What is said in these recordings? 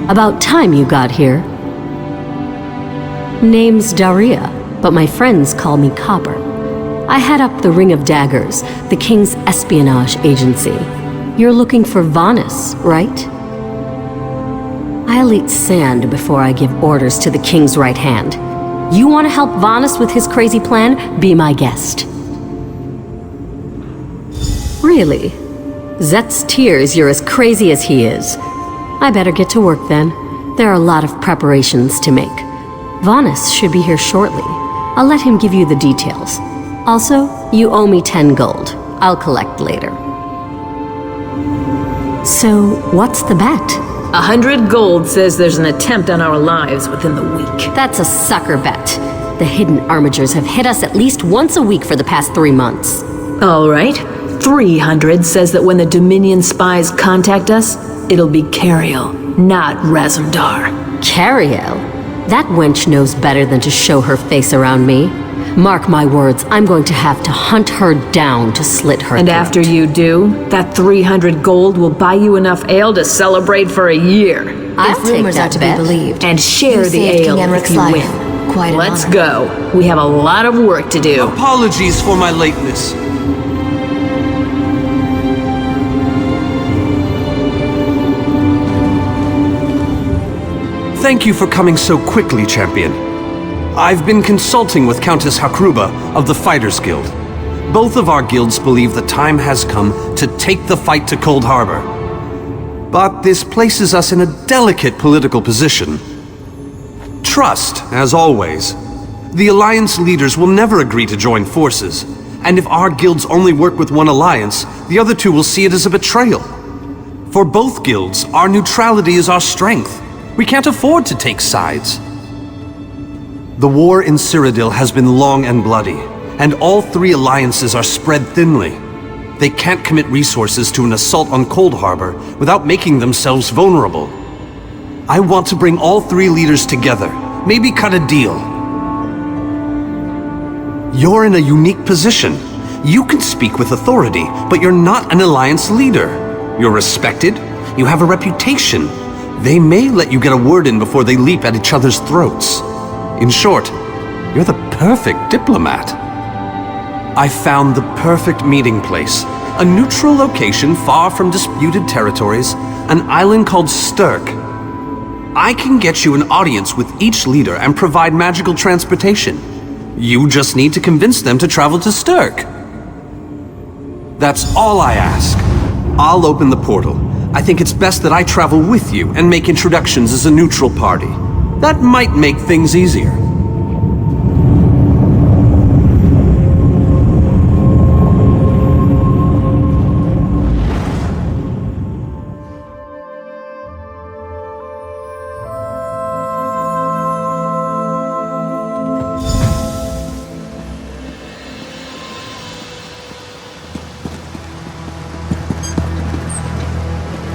About time you got here. Name's Daria, but my friends call me Copper. I head up the Ring of Daggers, the King's espionage agency. You're looking for Vanus, right? I'll eat sand before I give orders to the King's right hand. You want to help Vanus with his crazy plan? Be my guest. Really? Zet's tears you're as crazy as he is. I better get to work then. There are a lot of preparations to make. Vanus should be here shortly. I'll let him give you the details. Also, you owe me 10 gold. I'll collect later. So, what's the bet? 100 gold says there's an attempt on our lives within the week. That's a sucker bet. The hidden armigers have hit us at least once a week for the past 3 months. All right. 300 says that when the Dominion spies contact us, it'll be Cariel, not Razumdar. Cariel? That wench knows better than to show her face around me. Mark my words, I'm going to have to hunt her down to slit her And throat. after you do, that 300 gold will buy you enough ale to celebrate for a year. I'll If take rumors that are to bet. be believed, And share you the saved ale King if Enric's you life. win. Quite an Let's honor. go. We have a lot of work to do. Apologies for my lateness. Thank you for coming so quickly, champion. I've been consulting with Countess Hakruba of the Fighters Guild. Both of our guilds believe the time has come to take the fight to Coldharbour. But this places us in a delicate political position. Trust, as always. The Alliance leaders will never agree to join forces, and if our guilds only work with one alliance, the other two will see it as a betrayal. For both guilds, our neutrality is our strength. We can't afford to take sides. The war in Cyrodiil has been long and bloody, and all 3 alliances are spread thinly. They can't commit resources to an assault on Coldharbour without making themselves vulnerable. I want to bring all 3 leaders together, maybe cut a deal. You're in a unique position. You can speak with authority, but you're not an alliance leader. You're respected, you have a reputation. They may let you get a word in before they leap at each other's throats. In short, you're the perfect diplomat. I found the perfect meeting place. A neutral location far from disputed territories, an island called Stirk. I can get you an audience with each leader and provide magical transportation. You just need to convince them to travel to Stirk. That's all I ask. I'll open the portal. I think it's best that I travel with you and make introductions as a neutral party. That might make things easier.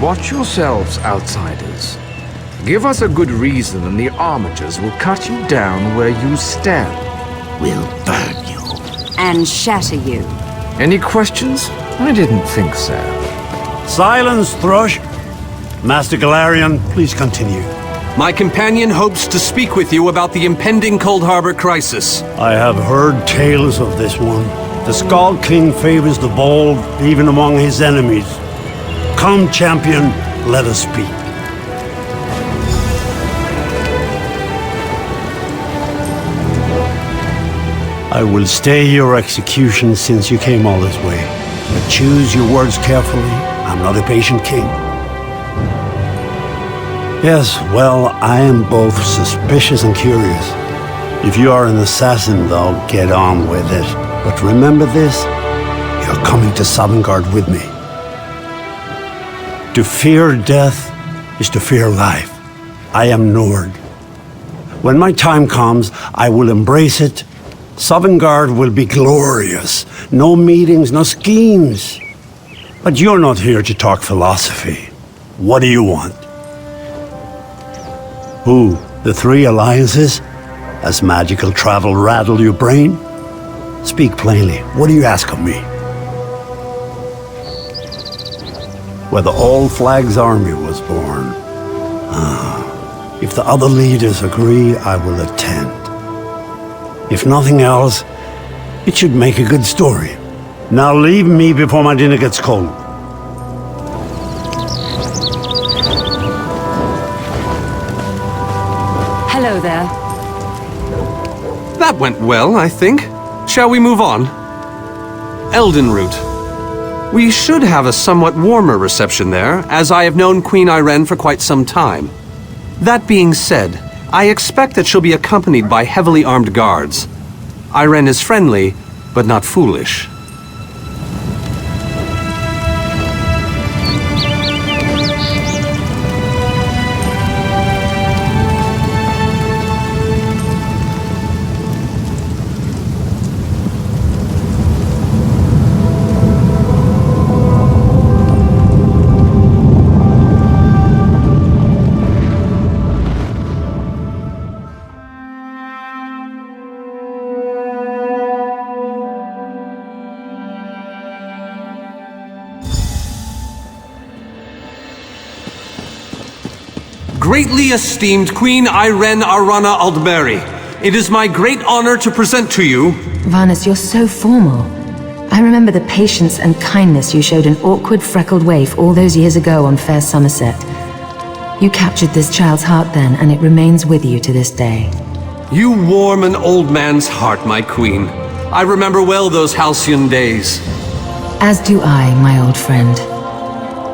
Watch yourselves, outsiders. Give us a good reason and the armatures will cut you down where you stand. We'll burn you. And shatter you. Any questions? I didn't think so. Silence, Thrush. Master Galarian, please continue. My companion hopes to speak with you about the impending Coldharbour crisis. I have heard tales of this one. The Skald King favors the bold, even among his enemies. Come, champion, let us speak. I will stay your execution since you came all this way. But choose your words carefully. I'm not a patient king. Yes, well, I am both suspicious and curious. If you are an assassin, though, get on with it. But remember this, you're coming to Sovngarde with me. To fear death is to fear life. I am Nord. When my time comes, I will embrace it. Sovngarde will be glorious. No meetings, no schemes. But you're not here to talk philosophy. What do you want? Who? The 3 alliances? Has magical travel rattled your brain? Speak plainly. What do you ask of me? Where the All Flags army was born. Ah, If the other leaders agree, I will attend. If nothing else, it should make a good story. Now leave me before my dinner gets cold. Hello there. That went well, I think. Shall we move on? Eldenroot. We should have a somewhat warmer reception there, as I have known Queen Irene for quite some time. That being said, I expect that she'll be accompanied by heavily armed guards. Irene is friendly, but not foolish. Greatly esteemed Queen Irene Arana Aldmeri, it is my great honor to present to you... Varnus, you're so formal. I remember the patience and kindness you showed an awkward, freckled waif all those years ago on fair Somerset. You captured this child's heart then, and it remains with you to this day. You warm an old man's heart, my queen. I remember well those halcyon days. As do I, my old friend.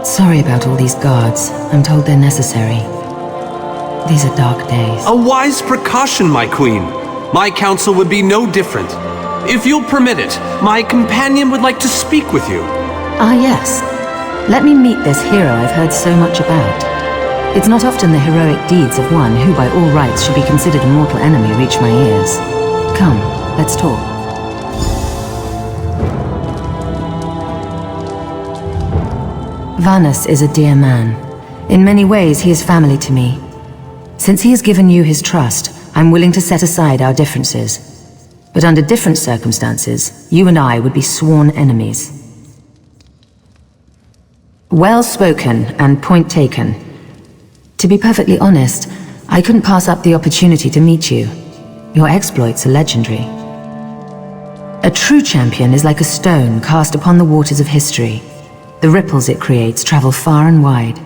Sorry about all these guards. I'm told they're necessary. These are dark days. A wise precaution, my queen. My counsel would be no different. If you'll permit it, my companion would like to speak with you. Ah, yes. Let me meet this hero I've heard so much about. It's not often the heroic deeds of one who by all rights should be considered a mortal enemy reach my ears. Come, let's talk. Varnus is a dear man. In many ways, he is family to me. Since he has given you his trust, I'm willing to set aside our differences. But under different circumstances, you and I would be sworn enemies. Well spoken and point taken. To be perfectly honest, I couldn't pass up the opportunity to meet you. Your exploits are legendary. A true champion is like a stone cast upon the waters of history. The ripples it creates travel far and wide.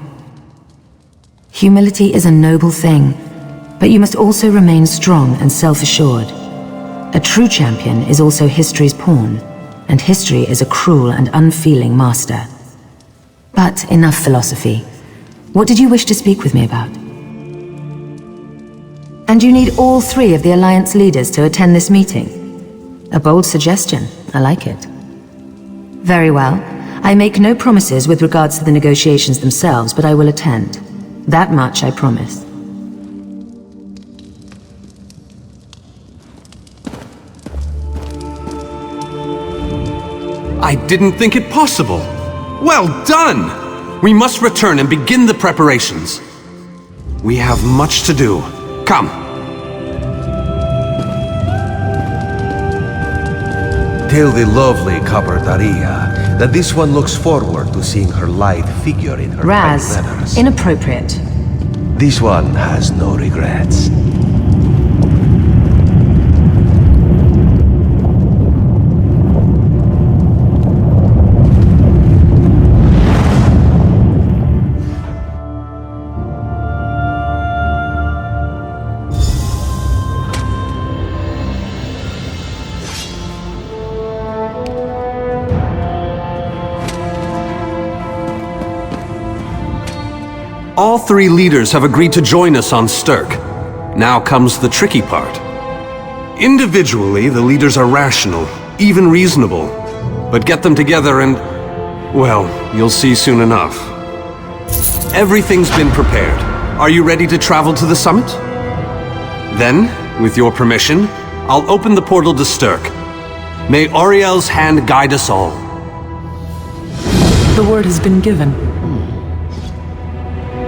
Humility is a noble thing, but you must also remain strong and self-assured. A true champion is also history's pawn, and history is a cruel and unfeeling master. But enough philosophy. What did you wish to speak with me about? And you need all three of the Alliance leaders to attend this meeting. A bold suggestion. I like it. Very well. I make no promises with regards to the negotiations themselves, but I will attend. That much I promise. I didn't think it possible. Well done! We must return and begin the preparations. We have much to do. Come. Tell the lovely Copper Daria that this one looks forward to seeing her light figure in her Raz, bright letters. inappropriate. This one has no regrets. All three leaders have agreed to join us on Stirk. Now comes the tricky part. Individually, the leaders are rational, even reasonable. But get them together and... well, you'll see soon enough. Everything's been prepared. Are you ready to travel to the summit? Then, with your permission, I'll open the portal to Stirk. May Auriel's hand guide us all. The word has been given.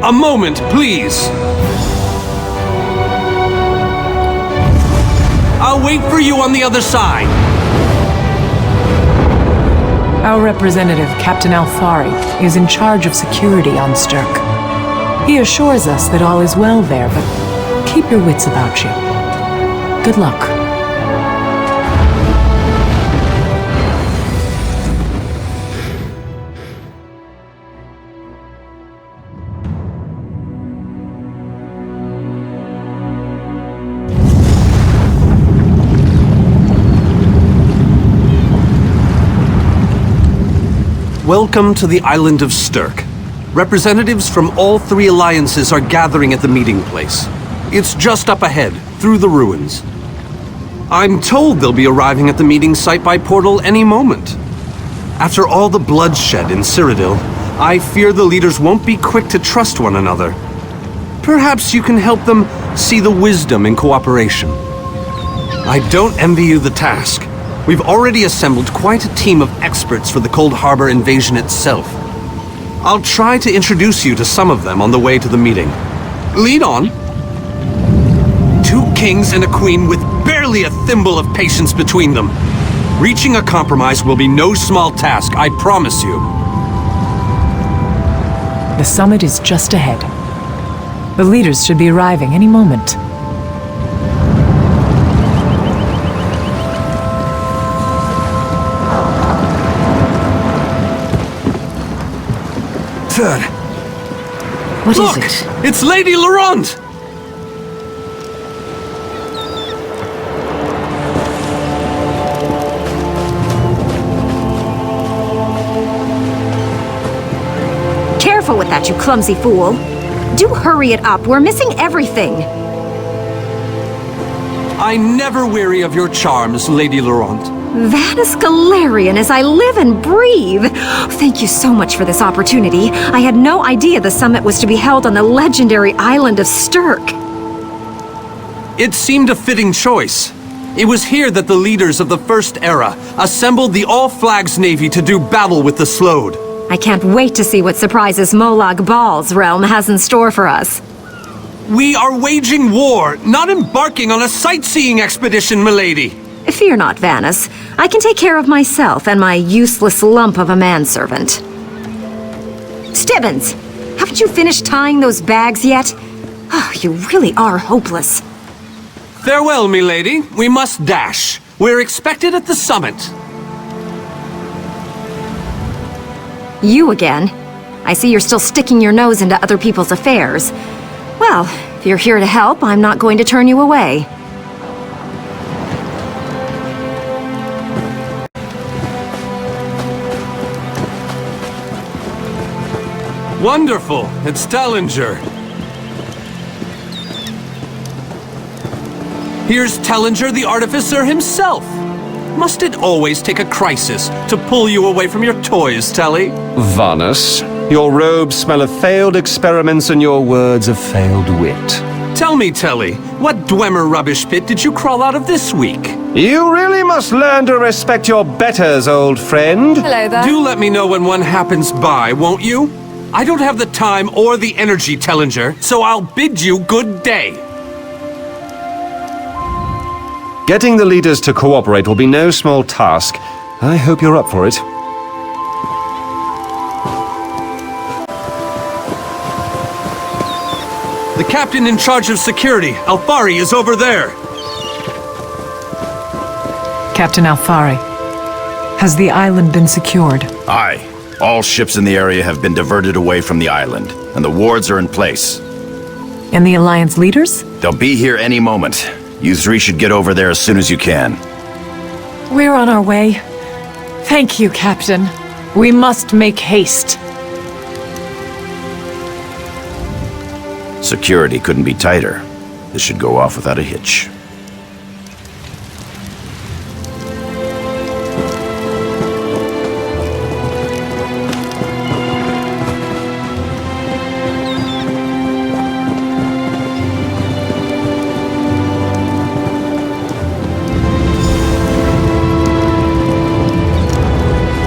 A moment, please! I'll wait for you on the other side! Our representative, Captain Alfari, is in charge of security on Stirk. He assures us that all is well there, but keep your wits about you. Good luck. Welcome to the island of Stirk. Representatives from all three alliances are gathering at the meeting place. It's just up ahead, through the ruins. I'm told they'll be arriving at the meeting site by portal any moment. After all the bloodshed in Cyrodiil, I fear the leaders won't be quick to trust one another. Perhaps you can help them see the wisdom in cooperation. I don't envy you the task. We've already assembled quite a team of experts for the Coldharbour invasion itself. I'll try to introduce you to some of them on the way to the meeting. Lead on. 2 kings and a queen with barely a thimble of patience between them. Reaching a compromise will be no small task, I promise you. The summit is just ahead. The leaders should be arriving any moment. What Look, is it? it's Lady Laurent! Careful with that, you clumsy fool. Do hurry it up. We're missing everything. I never weary of your charms, Lady Laurent. Vanus Galarian as I live and breathe. Thank you so much for this opportunity. I had no idea the summit was to be held on the legendary island of Stirk. It seemed a fitting choice. It was here that the leaders of the First Era assembled the All-Flags Navy to do battle with the Slode. I can't wait to see what surprises Molag Bal's realm has in store for us. We are waging war, not embarking on a sightseeing expedition, milady. Fear not, Vanus. I can take care of myself and my useless lump of a manservant. Stibbins, haven't you finished tying those bags yet? Oh, you really are hopeless. Farewell, milady. We must dash. We're expected at the summit. You again? I see you're still sticking your nose into other people's affairs. Well, if you're here to help, I'm not going to turn you away. Wonderful. It's Tellinger. Here's Tellinger the Artificer himself. Must it always take a crisis to pull you away from your toys, Telly? Vanus, your robes smell of failed experiments and your words of failed wit. Tell me, Telly, what Dwemer rubbish pit did you crawl out of this week? You really must learn to respect your betters, old friend. Hello there. Do let me know when one happens by, won't you? I don't have the time or the energy, Tellinger, so I'll bid you good day. Getting the leaders to cooperate will be no small task. I hope you're up for it. The captain in charge of security, Alfari, is over there. Captain Alfari, has the island been secured? Aye. All ships in the area have been diverted away from the island, and the wards are in place. And the Alliance leaders? They'll be here any moment. You three should get over there as soon as you can. We're on our way. Thank you, Captain. We must make haste. Security couldn't be tighter. This should go off without a hitch.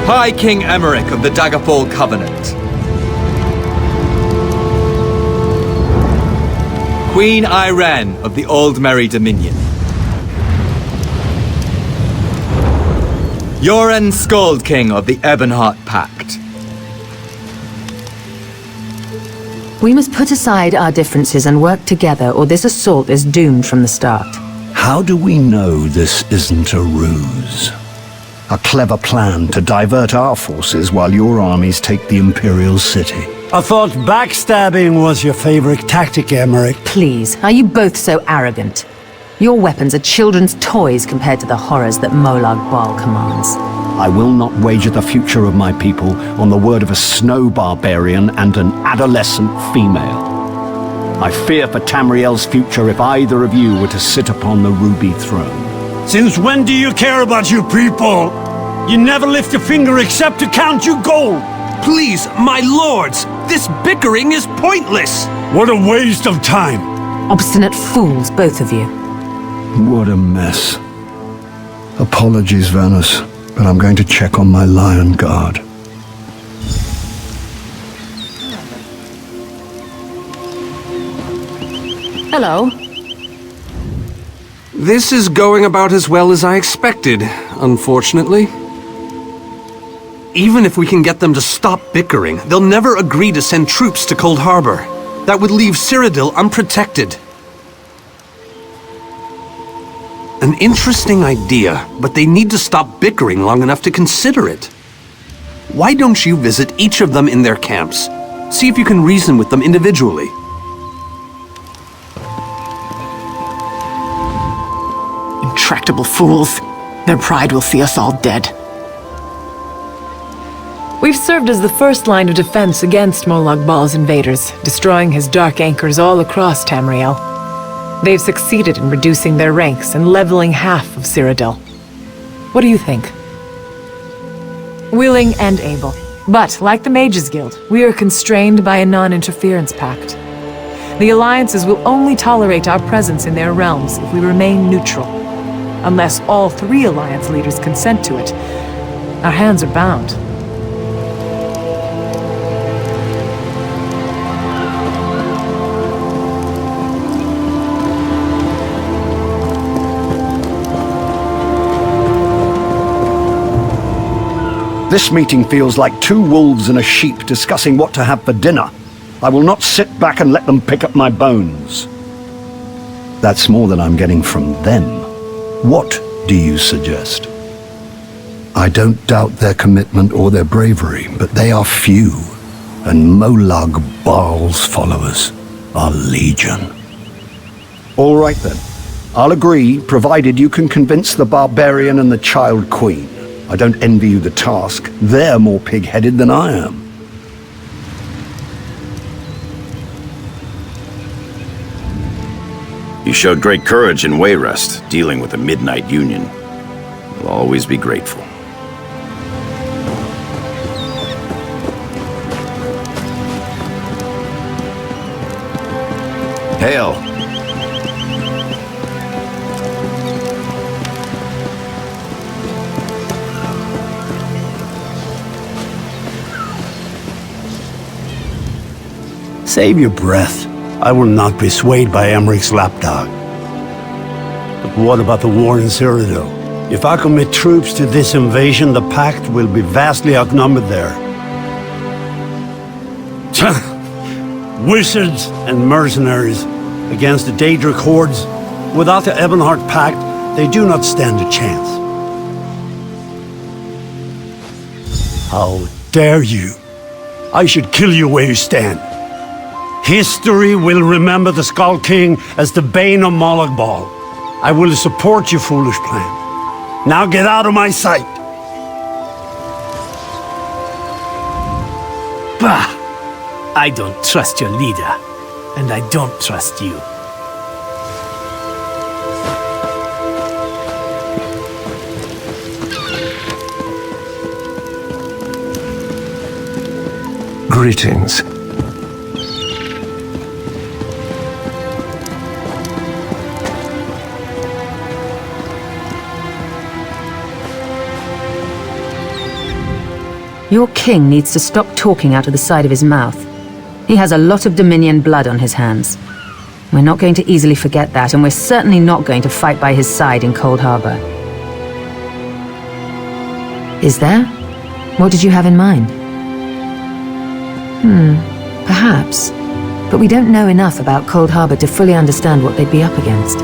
High King Emmerich of the Daggerfall Covenant. Queen Irene of the Old Merry Dominion. Yoren Skald King of the Ebonheart Pact. We must put aside our differences and work together, or this assault is doomed from the start. How do we know this isn't a ruse? A clever plan to divert our forces while your armies take the Imperial city. I thought backstabbing was your favorite tactic, Emmerich. Please, are you both so arrogant? Your weapons are children's toys compared to the horrors that Molag Bal commands. I will not wager the future of my people on the word of a snow barbarian and an adolescent female. I fear for Tamriel's future if either of you were to sit upon the ruby throne. Since when do you care about your people? You never lift a finger except to count your gold. Please, my lords, this bickering is pointless. What a waste of time. Obstinate fools, both of you. What a mess. Apologies, Vanus, but I'm going to check on my lion guard. Hello. This is going about as well as I expected, unfortunately. Even if we can get them to stop bickering, they'll never agree to send troops to Coldharbour. That would leave Cyrodiil unprotected. An interesting idea, but they need to stop bickering long enough to consider it. Why don't you visit each of them in their camps? See if you can reason with them individually. Intractable fools. Their pride will see us all dead. We've served as the first line of defense against Molag Bal's invaders, destroying his dark anchors all across Tamriel. They've succeeded in reducing their ranks and leveling half of Cyrodiil. What do you think? Willing and able. But, like the Mages Guild, we are constrained by a non-interference pact. The alliances will only tolerate our presence in their realms if we remain neutral. Unless all three alliance leaders consent to it, our hands are bound. This meeting feels like two wolves and a sheep discussing what to have for dinner. I will not sit back and let them pick up my bones. That's more than I'm getting from them. What do you suggest? I don't doubt their commitment or their bravery, but they are few, and Molag Bal's followers are legion. All right then. I'll agree, provided you can convince the barbarian and the child queen. I don't envy you the task. They're more pig-headed than I am. You showed great courage in Wayrest, dealing with the Midnight Union. We'll always be grateful. Hail! Save your breath. I will not be swayed by Emmerich's lapdog. But what about the war in Cyrodiil? If I commit troops to this invasion, the Pact will be vastly outnumbered there. Wizards and mercenaries against the Daedric hordes. Without the Ebonheart Pact, they do not stand a chance. How dare you? I should kill you where you stand. History will remember the Skull King as the bane of Molag Bal. I will support your foolish plan. Now get out of my sight! Bah! I don't trust your leader, and I don't trust you. Greetings. Your king needs to stop talking out of the side of his mouth. He has a lot of Dominion blood on his hands. We're not going to easily forget that, and we're certainly not going to fight by his side in Coldharbour. Is there? What did you have in mind? Perhaps. but we don't know enough about Coldharbour to fully understand what they'd be up against.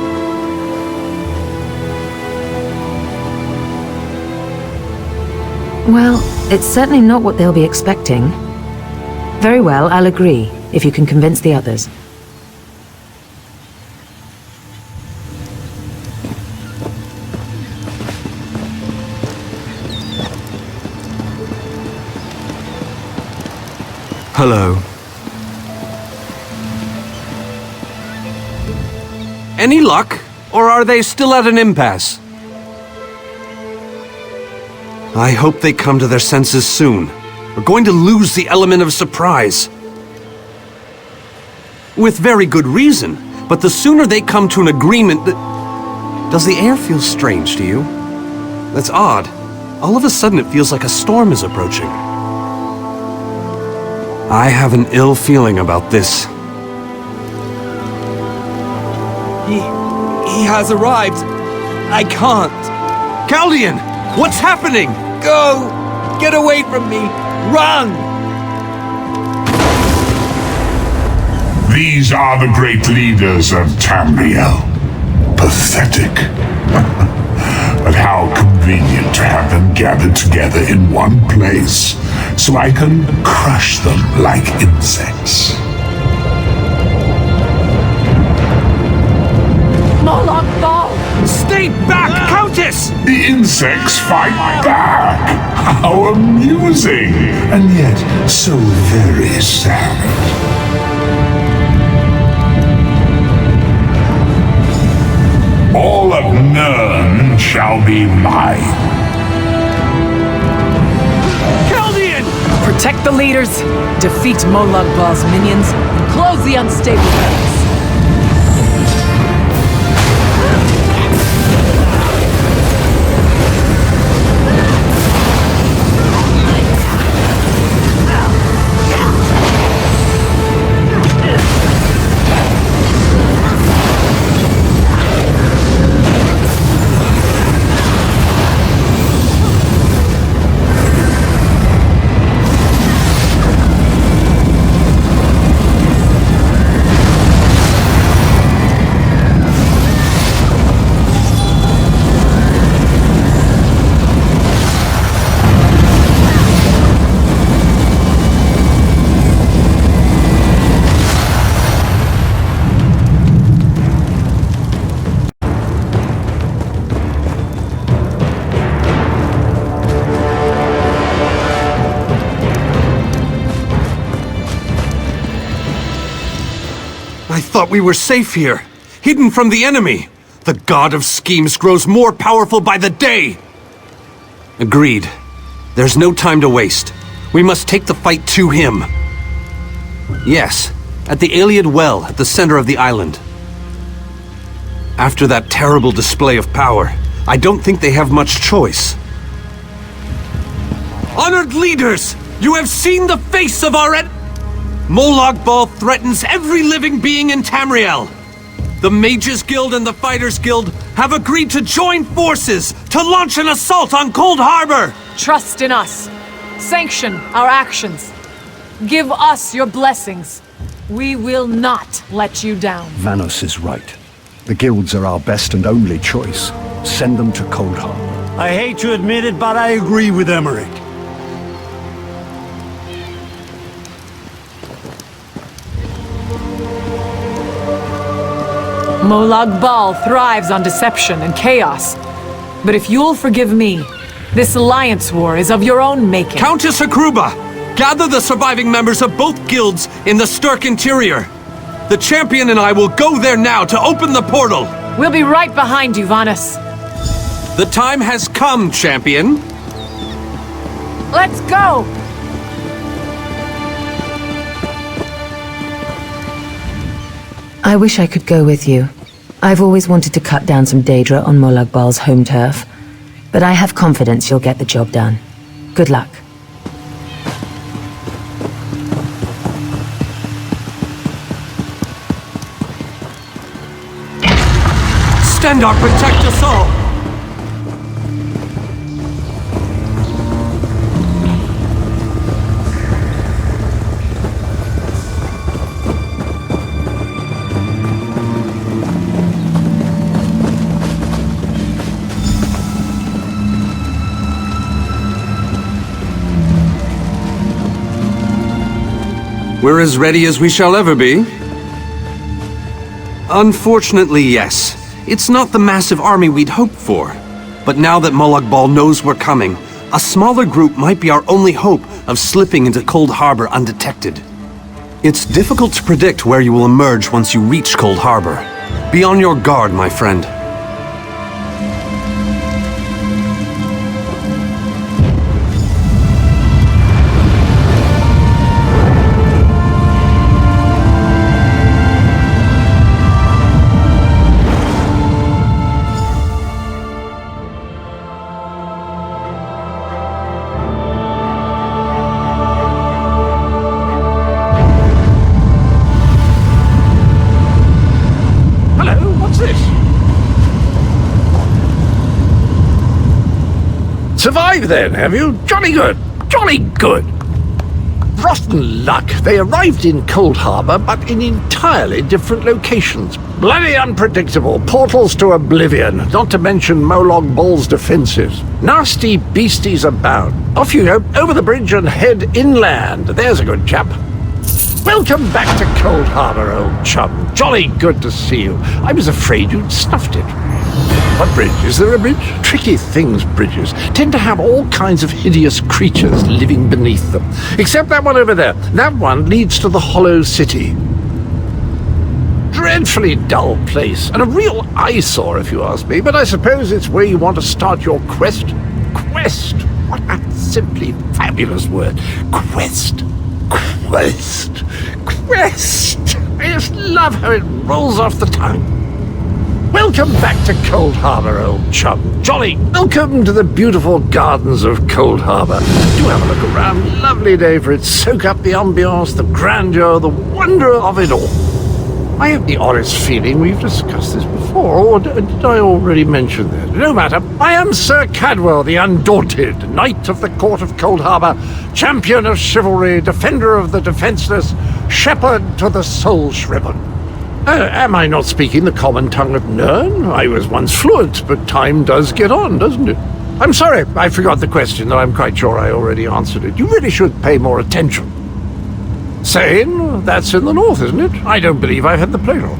Well, it's certainly not what they'll be expecting. Very well, I'll agree, if you can convince the others. Hello. Any luck? Or are they still at an impasse? I hope they come to their senses soon. We're going to lose the element of surprise. With very good reason, but the sooner they come to an agreement Does the air feel strange to you? That's odd. All of a sudden it feels like a storm is approaching. I have an ill feeling about this. He has arrived. I can't. Chaldean! What's happening? Go! Get away from me! Run! These are the great leaders of Tamriel. Pathetic. But how convenient to have them gathered together in one place, so I can crush them like insects. Stay back, Countess! The insects fight back! How amusing! And yet, so very sad. All of Nirn shall be mine. Chaldean! Protect the leaders, defeat Molag Bal's minions, and close the unstable ranks. I thought we were safe here, hidden from the enemy. The god of schemes grows more powerful by the day. Agreed. There's no time to waste. We must take the fight to him. Yes, at the Iliad Well at the center of the island. After that terrible display of power, I don't think they have much choice. Honored leaders, you have seen the face of our Molag Bal threatens every living being in Tamriel. The Mages Guild and the Fighters Guild have agreed to join forces to launch an assault on Coldharbour. Trust in us. Sanction our actions. Give us your blessings. We will not let you down. Vanos is right. The guilds are our best and only choice. Send them to Coldharbour. I hate to admit it, but I agree with Emmerich. Molag Bal thrives on deception and chaos. But if you'll forgive me, this alliance war is of your own making. Countess Hakruba, gather the surviving members of both guilds in the Sturk interior. The champion and I will go there now to open the portal. We'll be right behind you, Vanus. The time has come, champion. Let's go! I wish I could go with you. I've always wanted to cut down some Daedra on Molag Bal's home turf, but I have confidence you'll get the job done. Good luck. Stendarr, protect us all! We're as ready as we shall ever be. Unfortunately, yes. It's not the massive army we'd hoped for. But now that Molag Bal knows we're coming, a smaller group might be our only hope of slipping into Coldharbour undetected. It's difficult to predict where you will emerge once you reach Coldharbour. Be on your guard, my friend. Survived then, have you? Jolly good! Jolly good! Rotten luck. They arrived in Coldharbour, but in entirely different locations. Bloody unpredictable. Portals to oblivion, not to mention Molag Bal's defences. Nasty beasties abound. Off you go, over the bridge and head inland. There's a good chap. Welcome back to Coldharbour, old chum. Jolly good to see you. I was afraid you'd snuffed it. What bridge? Is there a bridge? Tricky things, bridges. Tend to have all kinds of hideous creatures living beneath them. Except that one over there. That one leads to the Hollow City. Dreadfully dull place, and a real eyesore if you ask me, but I suppose it's where you want to start your quest. Quest! What a simply fabulous word. Quest. Quest. Quest! I just love how it rolls off the tongue. Welcome back to Coldharbour, old chum. Jolly welcome to the beautiful gardens of Coldharbour. Do have a look around. Lovely day for it. Soak up the ambiance, the grandeur, the wonder of it all. I have the honest feeling we've discussed this before, or did I already mention that? No matter. I am Sir Cadwell, the Undaunted, Knight of the Court of Coldharbour, champion of chivalry, defender of the defenceless, shepherd to the soul-shriven. Am I not speaking the common tongue of Nirn? I was once fluent, but time does get on, doesn't it? I'm sorry, I forgot the question, though I'm quite sure I already answered it. You really should pay more attention. Seine? That's in the north, isn't it? I don't believe I've had the pleasure.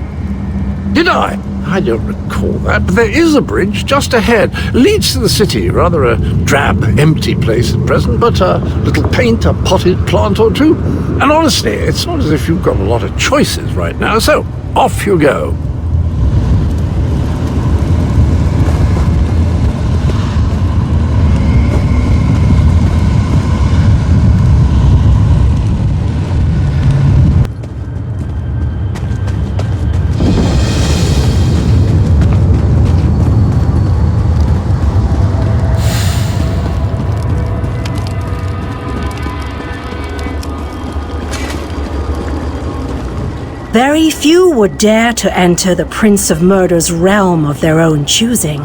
Did I? I don't recall that, but there is a bridge just ahead. Leads to the city, rather a drab, empty place at present, but a little paint, a potted plant or two. And honestly, it's not as if you've got a lot of choices right now, so off you go. Very few would dare to enter the Prince of Murder's realm of their own choosing.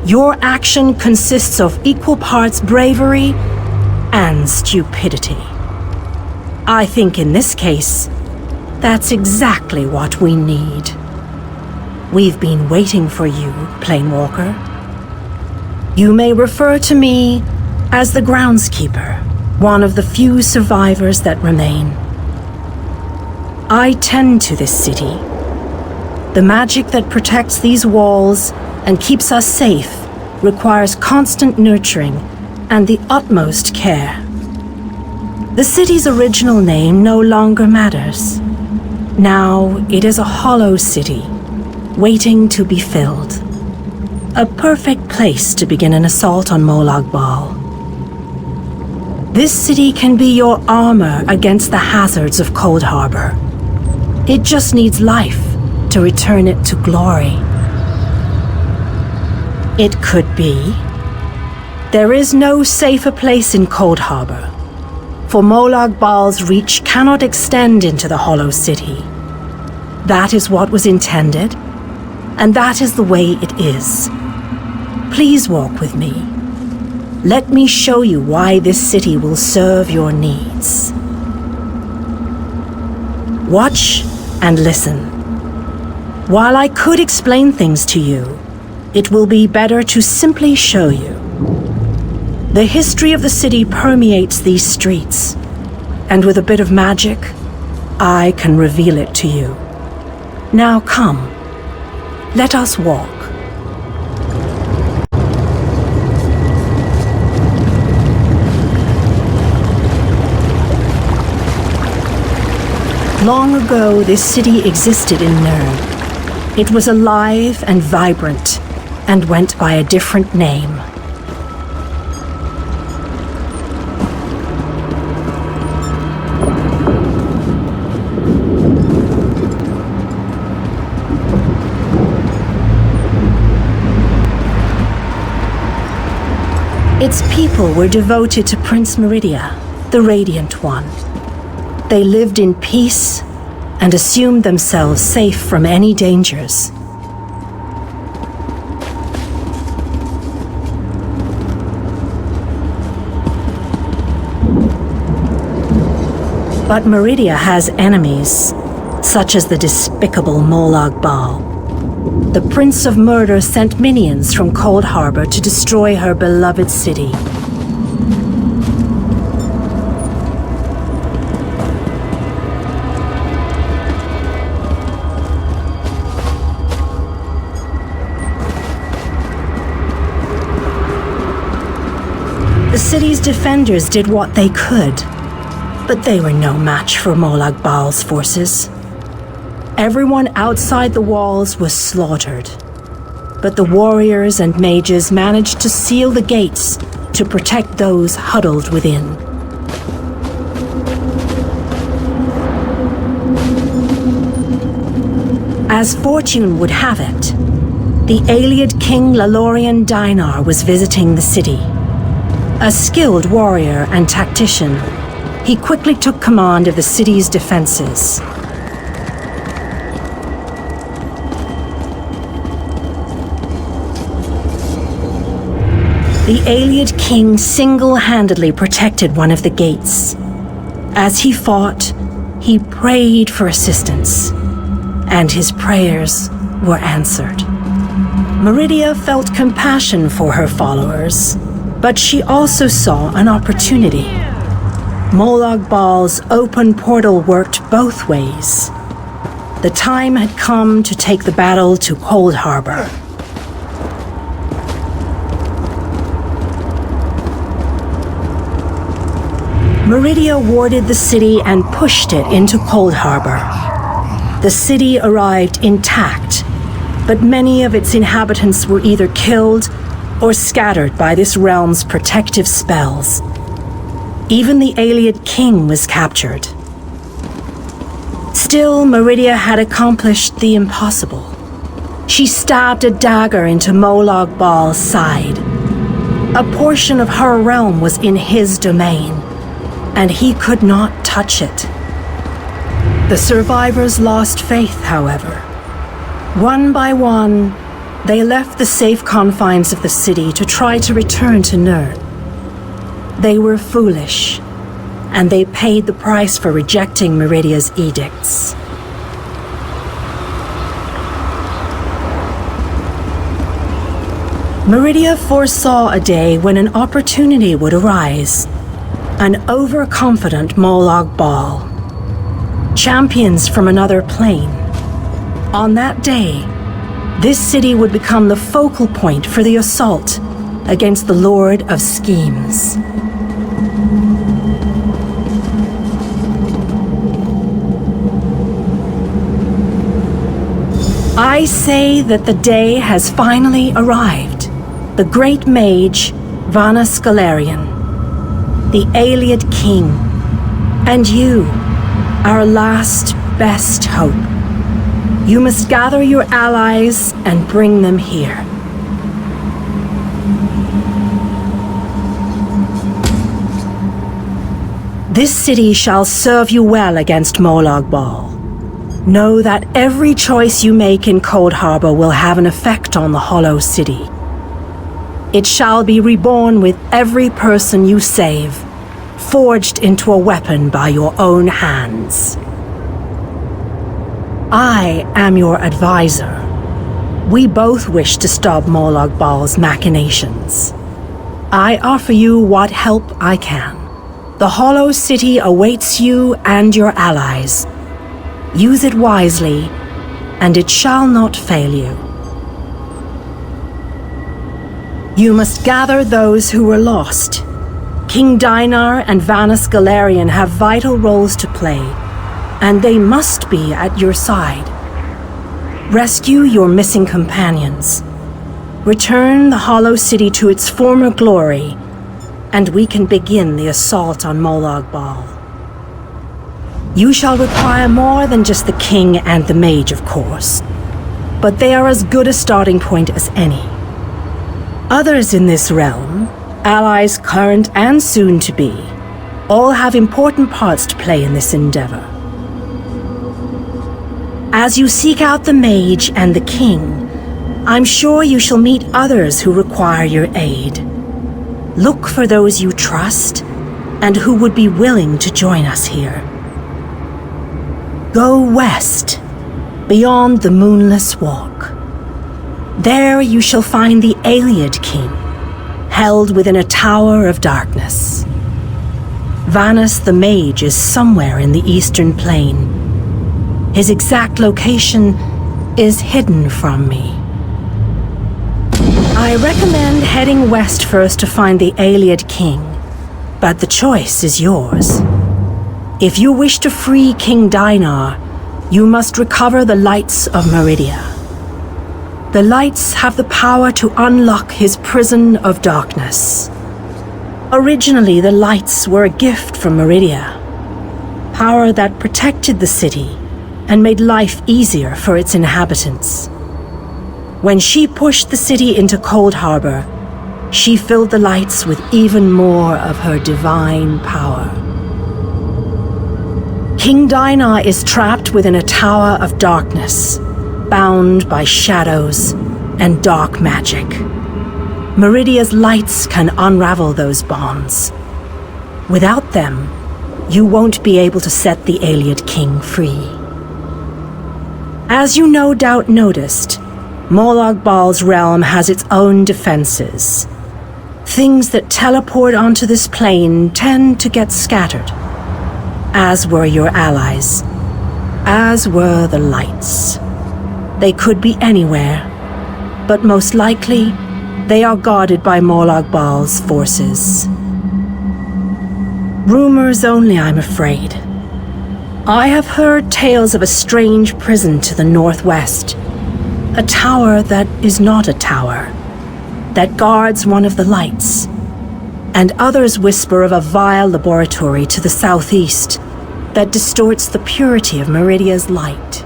Your action consists of equal parts bravery and stupidity. I think in this case, that's exactly what we need. We've been waiting for you, Planewalker. You may refer to me as the Groundskeeper, one of the few survivors that remain. I tend to this city. The magic that protects these walls and keeps us safe requires constant nurturing and the utmost care. The city's original name no longer matters. Now it is a hollow city, waiting to be filled. A perfect place to begin an assault on Molag Bal. This city can be your armor against the hazards of Coldharbour. It just needs life to return it to glory. It could be. There is no safer place in Coldharbour, for Molag Bal's reach cannot extend into the Hollow City. That is what was intended, and that is the way it is. Please walk with me. Let me show you why this city will serve your needs. Watch and listen. While I could explain things to you, it will be better to simply show you. The history of the city permeates these streets. And with a bit of magic, I can reveal it to you. Now come, let us walk. Long ago, this city existed in Nirn. It was alive and vibrant, and went by a different name. Its people were devoted to Prince Meridia, the Radiant One. They lived in peace and assumed themselves safe from any dangers. But Meridia has enemies, such as the despicable Molag Bal. The Prince of Murder sent minions from Coldharbour to destroy her beloved city. The city's defenders did what they could, but they were no match for Molag Bal's forces. Everyone outside the walls was slaughtered, but the warriors and mages managed to seal the gates to protect those huddled within. As fortune would have it, the Ayleid King Lalorian Dinar was visiting the city. A skilled warrior and tactician, he quickly took command of the city's defenses. The Ayleid King single-handedly protected one of the gates. As he fought, he prayed for assistance, and his prayers were answered. Meridia felt compassion for her followers, but she also saw an opportunity. Molag Bal's open portal worked both ways. The time had come to take the battle to Coldharbour. Meridia warded the city and pushed it into Coldharbour. The city arrived intact, but many of its inhabitants were either killed or scattered by this realm's protective spells. Even the Ayleid King was captured. Still, Meridia had accomplished the impossible. She stabbed a dagger into Molag Bal's side. A portion of her realm was in his domain, and he could not touch it. The survivors lost faith, however. One by one, they left the safe confines of the city to try to return to Nirn. They were foolish, and they paid the price for rejecting Meridia's edicts. Meridia foresaw a day when an opportunity would arise. An overconfident Molag Bal. Champions from another plane. On that day, this city would become the focal point for the assault against the Lord of Schemes. I say that the day has finally arrived. The great mage, Vana Scalarian, the Ayleid King, and you, our last best hope. You must gather your allies and bring them here. This city shall serve you well against Molag Bal. Know that every choice you make in Coldharbour will have an effect on the Hollow City. It shall be reborn with every person you save, forged into a weapon by your own hands. I am your advisor. We both wish to stop Molag Bal's machinations. I offer you what help I can. The Hollow City awaits you and your allies. Use it wisely, and it shall not fail you. You must gather those who were lost. King Dinar and Vanus Galarian have vital roles to play, and they must be at your side. Rescue your missing companions. Return the Hollow City to its former glory, and we can begin the assault on Molag Bal. You shall require more than just the king and the mage, of course, but they are as good a starting point as any. Others in this realm, allies current and soon to be, all have important parts to play in this endeavor. As you seek out the mage and the king, I'm sure you shall meet others who require your aid. Look for those you trust and who would be willing to join us here. Go west, beyond the Moonless Walk. There you shall find the Ayleid King, held within a tower of darkness. Vanus the Mage is somewhere in the Eastern Plain. His exact location is hidden from me. I recommend heading west first to find the Ayleid King, but the choice is yours. If you wish to free King Dinar, you must recover the lights of Meridia. The lights have the power to unlock his prison of darkness. Originally, the lights were a gift from Meridia, power that protected the city and made life easier for its inhabitants. When she pushed the city into Coldharbour, she filled the lights with even more of her divine power. King Dinar is trapped within a tower of darkness, bound by shadows and dark magic. Meridia's lights can unravel those bonds. Without them, you won't be able to set the Ayleid King free. As you no doubt noticed, Molag Bal's realm has its own defenses. Things that teleport onto this plane tend to get scattered, as were your allies, as were the lights. They could be anywhere, but most likely, they are guarded by Molag Bal's forces. Rumors only, I'm afraid. I have heard tales of a strange prison to the northwest, a tower that is not a tower, that guards one of the lights, and others whisper of a vile laboratory to the southeast that distorts the purity of Meridia's light.